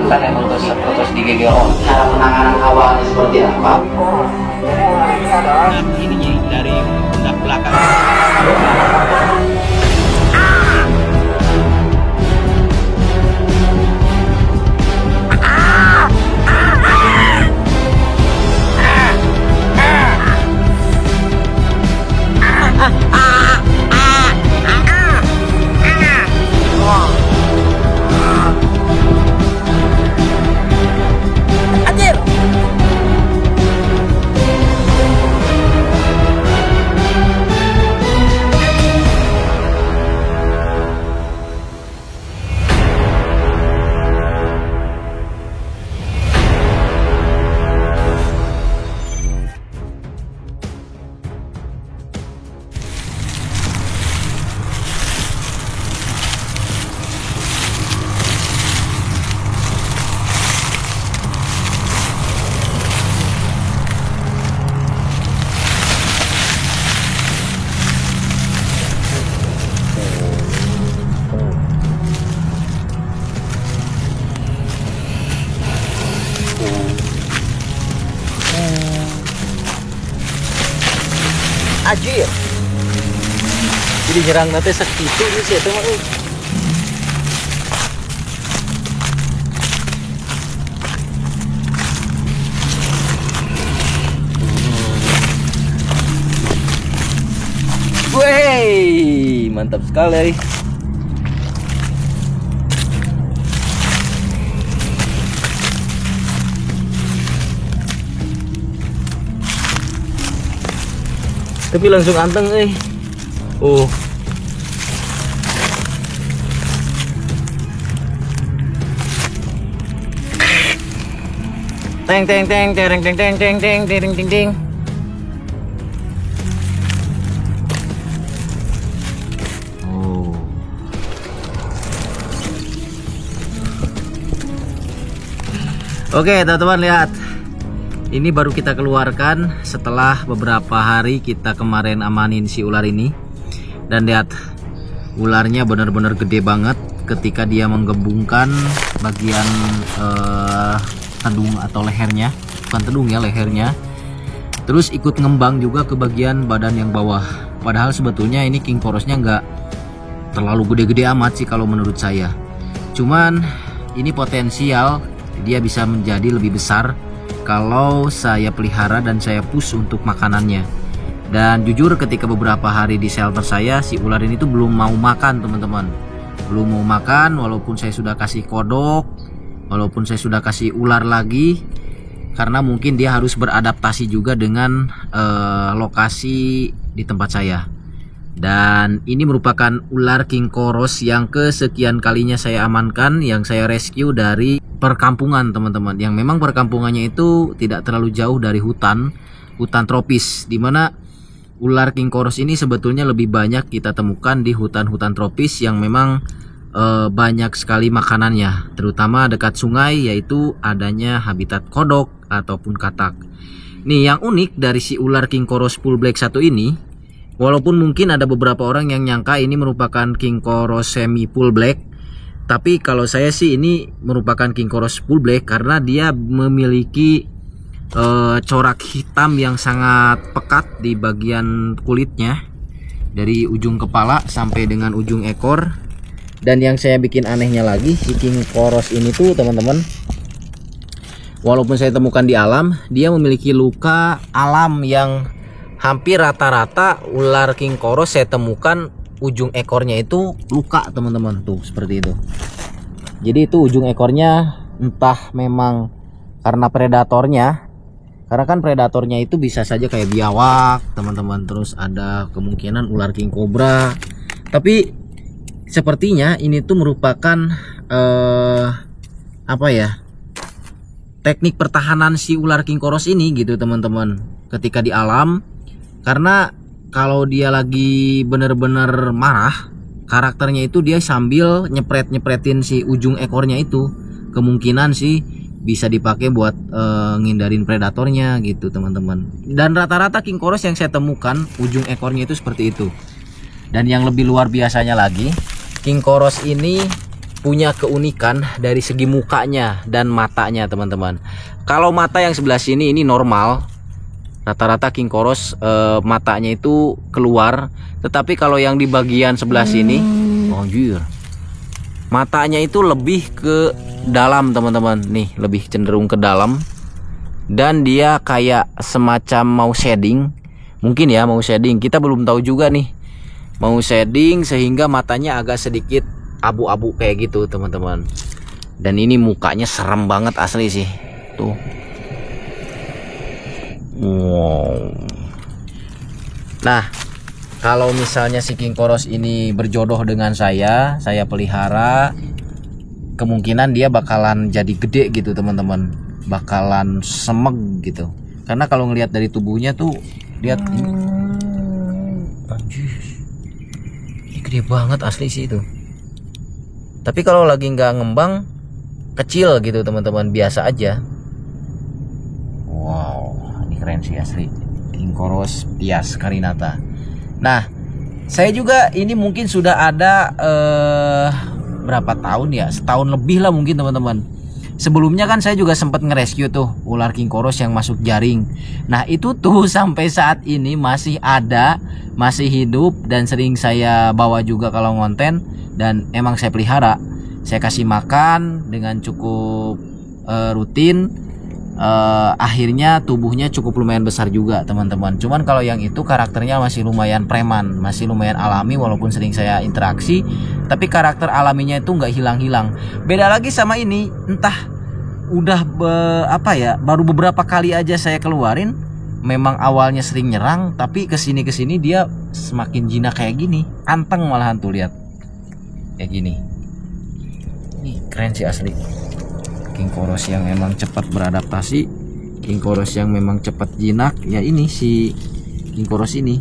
diamankan yang putus digigit. Cara penanganan awalnya seperti apa? Nah, ininya dari pundak belakang. Ajir. Jadi nyerang nanti segitu sih itu mah. Wey, mantap sekali. Tapi langsung anteng oh. Teng teng teng teng teng teng teng teng teng teng teng. Oh. Oke, teman-teman lihat. Ini baru kita keluarkan setelah beberapa hari kita kemarin amanin si ular ini. Dan lihat, ularnya benar-benar gede banget ketika dia menggembungkan bagian tedung atau lehernya. Bukan tedung ya, lehernya. Terus ikut ngembang juga ke bagian badan yang bawah. Padahal sebetulnya ini king chorusnya nggak terlalu gede-gede amat sih kalau menurut saya. Cuman ini potensial dia bisa menjadi lebih besar kalau saya pelihara dan saya push untuk makanannya. Dan jujur ketika beberapa hari di shelter saya, si ular ini tuh belum mau makan teman-teman. Belum mau makan walaupun saya sudah kasih kodok, walaupun saya sudah kasih ular lagi. Karena mungkin dia harus beradaptasi juga dengan lokasi di tempat saya. Dan ini merupakan ular king chorus yang kesekian kalinya saya amankan, yang saya rescue dari perkampungan teman-teman, yang memang perkampungannya itu tidak terlalu jauh dari hutan tropis, dimana ular king chorus ini sebetulnya lebih banyak kita temukan di hutan-hutan tropis yang memang banyak sekali makanannya, terutama dekat sungai, yaitu adanya habitat kodok ataupun katak. Nih yang unik dari si ular king chorus full black satu ini, walaupun mungkin ada beberapa orang yang nyangka ini merupakan king chorus semi full black, tapi kalau saya sih ini merupakan king chorus full black karena dia memiliki corak hitam yang sangat pekat di bagian kulitnya, dari ujung kepala sampai dengan ujung ekor. Dan yang saya bikin anehnya lagi, si king chorus ini tuh teman-teman, walaupun saya temukan di alam, dia memiliki luka alam yang hampir rata-rata ular king chorus saya temukan ujung ekornya itu luka teman-teman, tuh seperti itu. Jadi itu ujung ekornya entah memang karena predatornya, karena kan predatornya itu bisa saja kayak biawak teman-teman, terus ada kemungkinan ular king cobra, tapi sepertinya ini tuh merupakan apa ya, teknik pertahanan si ular king chorus ini gitu teman-teman ketika di alam. Karena kalau dia lagi bener-bener marah, karakternya itu dia sambil nyepret-nyepretin si ujung ekornya itu, kemungkinan sih bisa dipakai buat ngindarin predatornya gitu teman-teman. Dan rata-rata king chorus yang saya temukan ujung ekornya itu seperti itu. Dan yang lebih luar biasanya lagi, king chorus ini punya keunikan dari segi mukanya dan matanya teman-teman. Kalau mata yang sebelah sini ini normal, rata-rata king koros matanya itu keluar. Tetapi kalau yang di bagian sebelah sini, anjir, matanya itu lebih ke dalam teman-teman. Nih, lebih cenderung ke dalam. Dan dia kayak semacam mau shading. Mungkin ya mau shading, kita belum tahu juga nih. Mau shading sehingga matanya agak sedikit abu-abu kayak gitu teman-teman. Dan ini mukanya serem banget asli sih. Tuh. Wow. Nah, kalau misalnya si king koros ini berjodoh dengan saya pelihara, kemungkinan dia bakalan jadi gede gitu teman-teman, bakalan semeg gitu. Karena kalau ngelihat dari tubuhnya tuh, lihat ini, anjir, ini gede banget asli sih itu. Tapi kalau lagi nggak ngembang, kecil gitu teman-teman, biasa aja. Wow, ini keren sih asli, king koros Pias carinata. Nah, saya juga ini mungkin sudah ada berapa tahun ya, setahun lebih lah mungkin teman-teman. Sebelumnya kan saya juga sempat ngerescue tuh ular king koros yang masuk jaring. Nah itu tuh sampai saat ini masih ada, masih hidup, dan sering saya bawa juga kalau ngonten. Dan emang saya pelihara, saya kasih makan dengan cukup rutin. Akhirnya tubuhnya cukup lumayan besar juga teman-teman. Cuman kalau yang itu karakternya masih lumayan preman, masih lumayan alami walaupun sering saya interaksi. Tapi karakter alaminya itu nggak hilang-hilang. Beda lagi sama ini, entah udah baru beberapa kali aja saya keluarin. Memang awalnya sering nyerang, tapi kesini dia semakin jinak kayak gini, anteng malahan tuh, lihat kayak gini. Ini keren sih asli. King koros yang memang cepat beradaptasi, king koros yang memang cepat jinak, ya ini si king koros ini.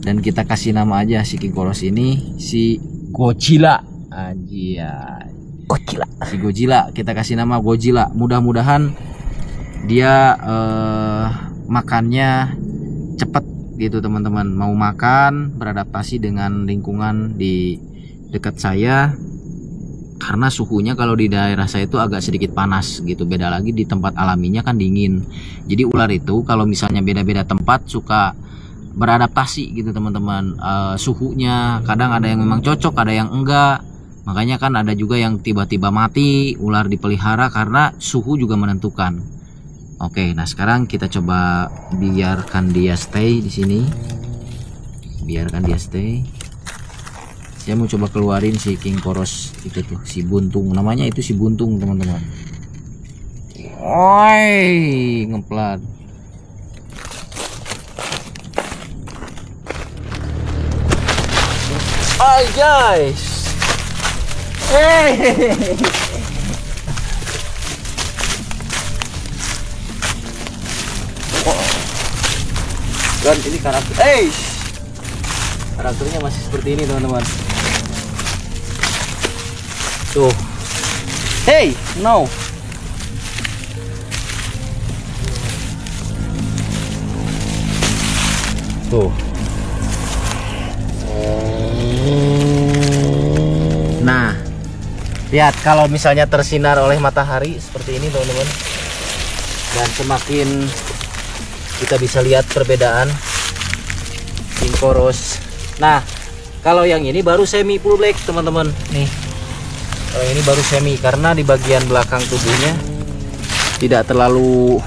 Dan kita kasih nama aja si king koros ini si Godzilla. Anjir, Godzilla. Si Godzilla, kita kasih nama Godzilla. Mudah-mudahan dia makannya cepet gitu teman-teman. Mau makan, beradaptasi dengan lingkungan di dekat saya. Karena suhunya kalau di daerah saya itu agak sedikit panas gitu. Beda lagi di tempat alaminya kan dingin. Jadi ular itu kalau misalnya beda-beda tempat suka beradaptasi gitu teman-teman. Suhunya kadang ada yang memang cocok, ada yang enggak. Makanya kan ada juga yang tiba-tiba mati ular dipelihara karena suhu juga menentukan. Oke, nah sekarang kita coba biarkan dia stay di sini. Biarkan dia stay. Saya mau coba keluarin si king koros itu tuh, si buntung. Namanya itu si buntung teman-teman. Oi, ngeplat. Hai guys. Hey. Dan ini karakter. Karakternya masih seperti ini teman-teman. Tuh. Hey, no. Tuh. Nah, lihat kalau misalnya tersinar oleh matahari seperti ini teman-teman. Dan semakin kita bisa lihat perbedaan king koros. Nah, kalau yang ini baru semi full black teman-teman. Nih. Kalau ini baru semi karena di bagian belakang tubuhnya tidak terlalu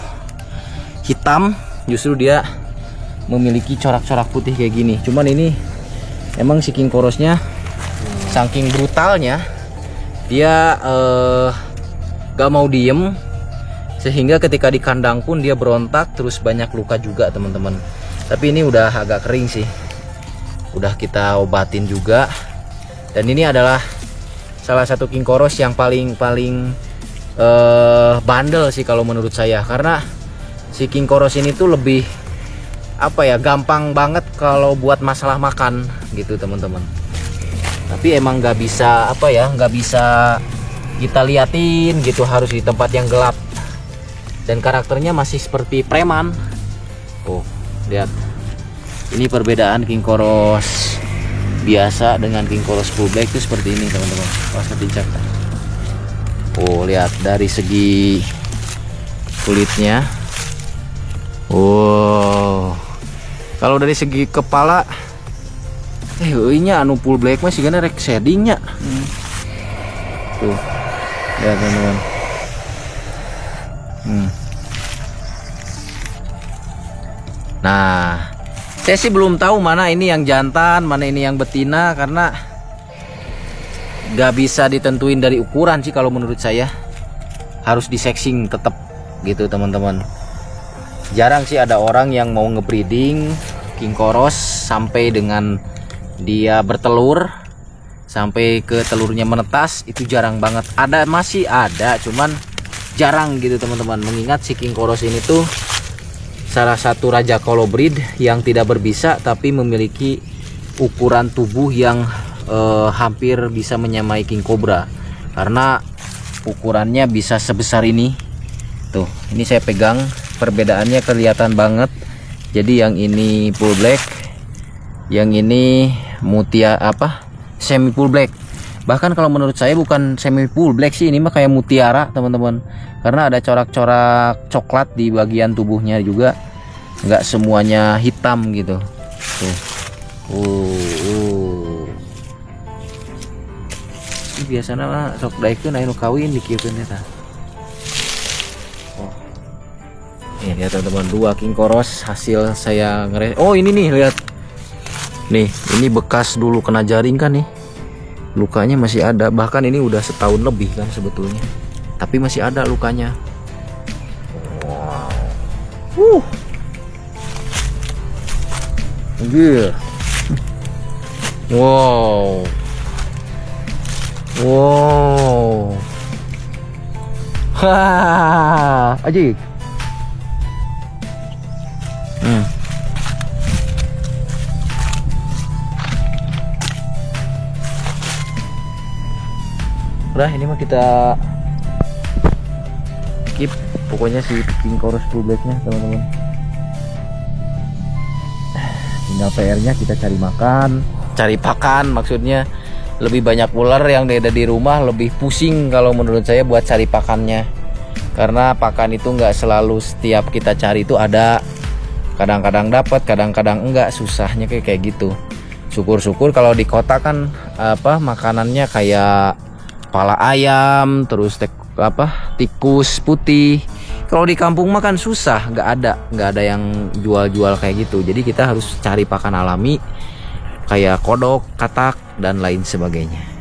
hitam, justru dia memiliki corak-corak putih kayak gini. Cuman ini emang si king korosnya saking brutalnya dia gak mau diem, sehingga ketika di kandang pun dia berontak, terus banyak luka juga teman-teman. Tapi ini udah agak kering sih, udah kita obatin juga. Dan ini adalah salah satu king koros yang paling bandel sih kalau menurut saya, karena si king koros ini tuh lebih gampang banget kalau buat masalah makan gitu teman-teman. Tapi emang nggak bisa nggak bisa kita liatin gitu, harus di tempat yang gelap. Dan karakternya masih seperti preman. Oh, lihat ini perbedaan king koros biasa dengan king chorus full black itu seperti ini teman-teman. Pas dicek. Oh, lihat dari segi kulitnya. Oh, kalau dari segi kepala, nya anu full black mah sigana rek shadingnya. Tuh, lihat teman-teman. Nah, saya sih belum tahu mana ini yang jantan, mana ini yang betina, karena gak bisa ditentuin dari ukuran sih kalau menurut saya. Harus disexing tetap gitu teman-teman. Jarang sih ada orang yang mau ngebreeding king chorus sampai dengan dia bertelur, sampai ke telurnya menetas, itu jarang banget. Ada, masih ada, cuman jarang gitu teman-teman. Mengingat si king chorus ini tuh salah satu raja colobrid yang tidak berbisa tapi memiliki ukuran tubuh yang hampir bisa menyamai king cobra, karena ukurannya bisa sebesar ini. Tuh, ini saya pegang, perbedaannya kelihatan banget. Jadi yang ini full black, yang ini semi full black. Bahkan kalau menurut saya bukan semi full black sih, ini mah kayak mutiara teman-teman, karena ada corak-corak coklat di bagian tubuhnya juga, nggak semuanya hitam gitu. Tuh. Ini biasanya mah sok daikeun anu kawin dikieun eta. Oh. Nih lihat teman-teman, 2 king chorus hasil saya Oh, ini nih lihat. Nih, ini bekas dulu kena jaring kan nih. Lukanya masih ada, bahkan ini udah setahun lebih kan sebetulnya, tapi masih ada lukanya. Wow. Gila. Wow. Hahaha, Ajik. Udah, ini mah kita keep pokoknya si king chorus full blacknya teman-teman. Tinggal PR-nya kita cari pakan maksudnya. Lebih banyak ular yang ada di rumah, lebih pusing kalau menurut saya buat cari pakannya, karena pakan itu nggak selalu setiap kita cari itu ada. Kadang-kadang dapat, kadang-kadang enggak. Susahnya kayak gitu. Syukur-syukur kalau di kota kan makanannya kayak kepala ayam, terus tikus putih. Kalau di kampung mah kan susah, nggak ada yang jual-jual kayak gitu. Jadi kita harus cari pakan alami kayak kodok, katak, dan lain sebagainya.